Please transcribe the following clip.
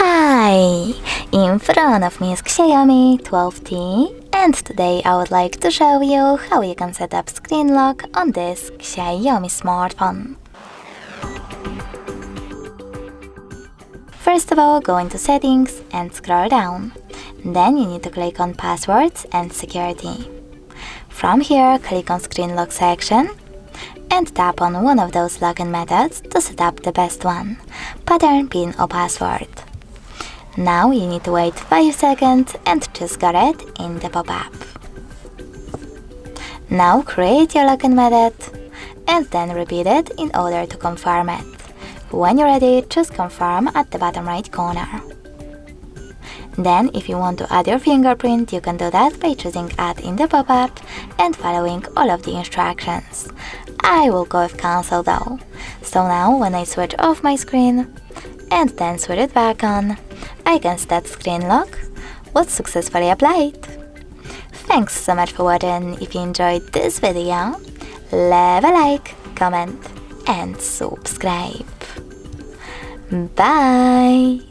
Hi! In front of me is XIAOMI 12T, and today I would like to show you how you can set up screen lock on this XIAOMI smartphone. First of all, go into Settings and scroll down. Then you need to click on Passwords and Security. From here, click on Screen Lock section and tap on one of those login methods to set up the best one, pattern, PIN or password. Now you need to wait 5 seconds and choose Got it in the pop-up. Now create your login method and then repeat it in order to confirm it. When you're ready, choose Confirm at the bottom right corner. Then, if you want to add your fingerprint, you can do that by choosing Add in the pop-up and following all of the instructions. I will go with Cancel though. So now, when I switch off my screen and then switch it back on, I can set screen lock was successfully applied. Thanks so much for watching. If you enjoyed this video, leave a like, comment and subscribe. Bye!